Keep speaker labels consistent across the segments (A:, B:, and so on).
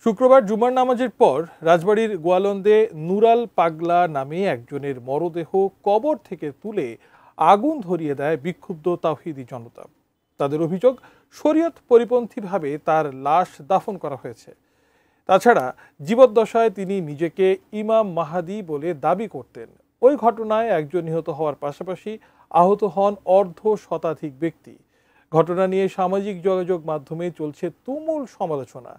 A: শুক্রবার জুমার নামাজের পর রাজবাড়ীর গোয়ালন্দে নুরাল পাগলা নামে একজনের মরদেহ কবর থেকে তুলে আগুন ধরিয়ে দেয় বিক্ষুব্ধ তাওহিদি জনতা। তাদের অভিযোগ, শরীয়ত পরিপন্থীভাবে তার লাশ দাফন করা হয়েছে। তাছাড়া জীবদ্দশায় তিনি নিজেকে ইমাম মাহাদি বলে দাবি করতেন। ওই ঘটনায় একজন নিহত হওয়ার পাশাপাশি আহত হন অর্ধ শতাধিক ব্যক্তি। ঘটনা নিয়ে সামাজিক যোগাযোগ মাধ্যমে চলছে তুমুল সমালোচনা।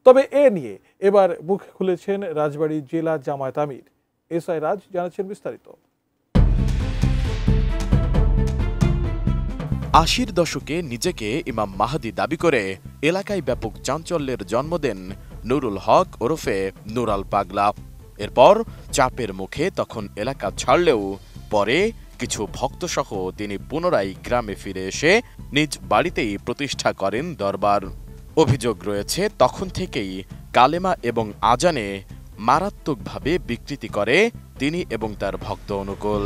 A: তবে এ নিয়ে এবার মুখ খুলেছেন রাজবাড়ী জেলা জামায়াত আমির এসআই রাজ। জানাচ্ছেন বিস্তারিত।
B: ৮০-র দশকে নিজেকে ইমাম মাহাদি দাবি করে এলাকায় ব্যাপক চাঞ্চল্যের জন্ম দেন নুরুল হক ওরফে নুরাল পাগলা। এরপর চাপের মুখে তখন এলাকা ছাড়লেও পরে কিছু ভক্তসহ তিনি পুনরায় গ্রামে ফিরে এসে নিজ বাড়িতেই প্রতিষ্ঠা করেন দরবার। অভিযোগ রয়েছে, তখন থেকেই কালেমা এবং আজানে মারাত্মকভাবে বিকৃতি করে তিনি এবং তার ভক্ত অনুকূল।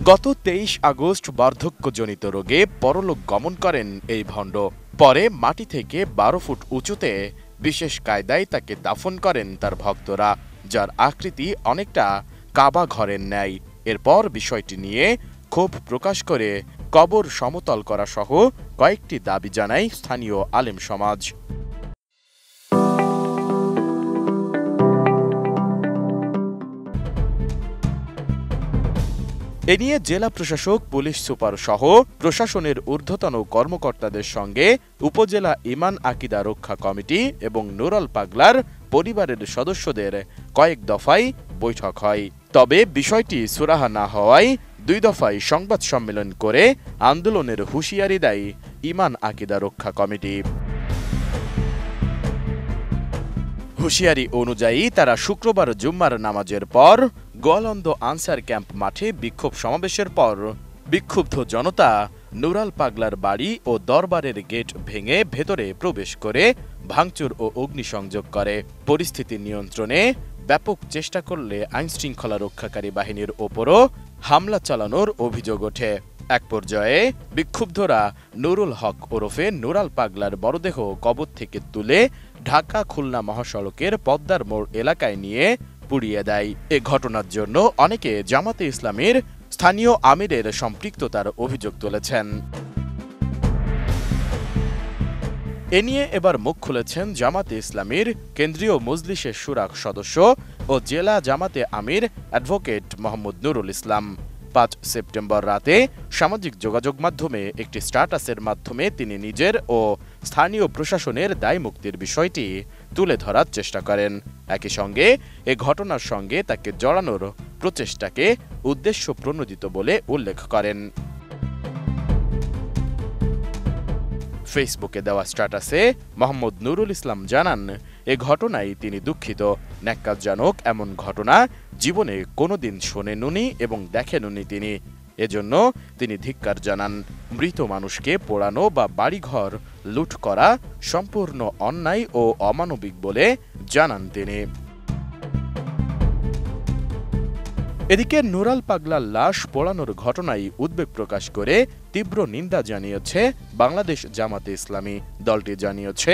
B: গত ২৩ আগস্ট বার্ধক্যজনিত রোগে পরলোক গমন করেন এই ভণ্ড। পরে মাটি থেকে ১২ ফুট উঁচুতে বিশেষ কায়দায় তাকে দাফন করেন তার ভক্তরা, যার আকৃতি অনেকটা কাবা ঘরের ন্যায়। এরপর বিষয়টি নিয়ে ক্ষোভ প্রকাশ করে কবর সমতল করা সহ কয়েকটি দাবি জানায় স্থানীয় আলেম সমাজ। এ নিয়ে জেলা প্রশাসক, পুলিশ সুপার সহ প্রশাসনের ঊর্ধ্বতন কর্মকর্তাদের সঙ্গে উপজেলা ঈমান আকিদা রক্ষা কমিটি এবং নুরাল পাগলার পরিবারের সদস্যদের কয়েক দফায় বৈঠক হয়। তবে বিষয়টি সুরাহা না হওয়ায় ২ দফায় সংবাদ সম্মেলন করে আন্দোলনের হুঁশিয়ারি দেয় ঈমান আকিদা রক্ষা কমিটি। হুঁশিয়ারি অনুযায়ী তারা শুক্রবার জুম্মার নামাজের পর গোয়ালন্দ আনসার ক্যাম্প মাঠে বিক্ষোভ সমাবেশের পর বিক্ষুব্ধ জনতা নুরাল পাগলার বাড়ি ও দরবারের গেট ভেঙে ভেতরে প্রবেশ করে ভাঙচুর ও অগ্নিসংযোগ করে। পরিস্থিতি নিয়ন্ত্রণে ব্যাপক চেষ্টা করলে আইনশৃঙ্খলা রক্ষাকারী বাহিনীর ওপরও হামলা চালানোর অভিযোগ ওঠে। এক পর্যায়ে বিক্ষুব্ধরা নুরুল হক ওরফে নুরাল পাগলার মরদেহ কবর থেকে তুলে ঢাকা খুলনা মহাসড়কের পদ্মার মোড় এলাকায় নিয়ে পুড়িয়ে দেয়। এ ঘটনার জন্য অনেকে জামাতে ইসলামীর স্থানীয় আমিরের সম্পৃক্ততার অভিযোগ তুলেছেন। এ নিয়ে এবার মুখ খুলেছেন জামাতে ইসলামীর কেন্দ্রীয় মজলিসের শুরা সদস্য ও জেলা জামাতে আমির অ্যাডভোকেট মোহাম্মদ নুরুল ইসলাম। ৫ সেপ্টেম্বর রাতে সামাজিক যোগাযোগ মাধ্যমে একটি স্ট্যাটাসের মাধ্যমে তিনি নিজের ও স্থানীয় প্রশাসনের দায় মুক্তির বিষয়টি তুলে ধরার চেষ্টা করেন। একই সঙ্গে এ ঘটনার সঙ্গে তাকে জড়ানোর প্রচেষ্টাকে উদ্দেশ্য প্রণোদিত বলে উল্লেখ করেন। ফেসবুকে দেওয়া স্ট্যাটাসে মোহাম্মদ নুরুল ইসলাম জানান, এ ঘটনায় তিনি দুঃখিত। ন্যাক্কারজনক এমন ঘটনা জীবনে কোনোদিন শোনেননি এবং দেখেননি তিনি। এজন্য তিনি ধিক্কার জানান। মৃত মানুষকে পোড়ানো বা বাড়িঘর লুট করা সম্পূর্ণ অন্যায় ও অমানবিক বলে জানান তিনি। এদিকে নুরাল পাগলার লাশ পোড়ানোর ঘটনায় উদ্বেগ প্রকাশ করে তীব্র নিন্দা জানিয়েছে বাংলাদেশ জামাতে ইসলামী। দলটি জানিয়েছে,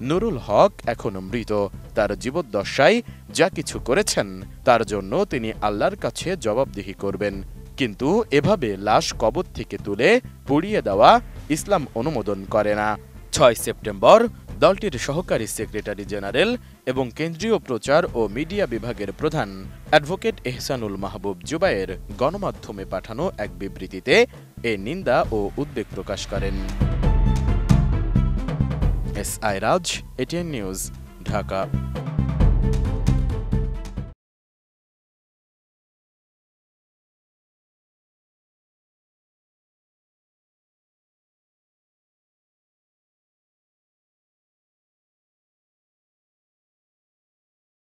B: নুরুল হক এখনো মৃত। তার জীবদ্দশায় যা কিছু করেছেন তার জন্য তিনি আল্লাহর কাছে জবাবদিহি করবেন, কিন্তু এভাবে লাশ কবর থেকে তুলে পুড়িয়ে দেওয়া ইসলাম অনুমোদন করে না। ৬ সেপ্টেম্বর দলটির সহকারী সেক্রেটারি জেনারেল এবং কেন্দ্রীয় প্রচার ও মিডিয়া বিভাগের প্রধান অ্যাডভোকেট এহসানুল মাহবুব জুবায়ের গণমাধ্যমে পাঠানো এক বিবৃতিতে এ নিন্দা ও উদ্বেগ প্রকাশ করেন। এসআই রাজ, এটিএন নিউজ, ঢাকা।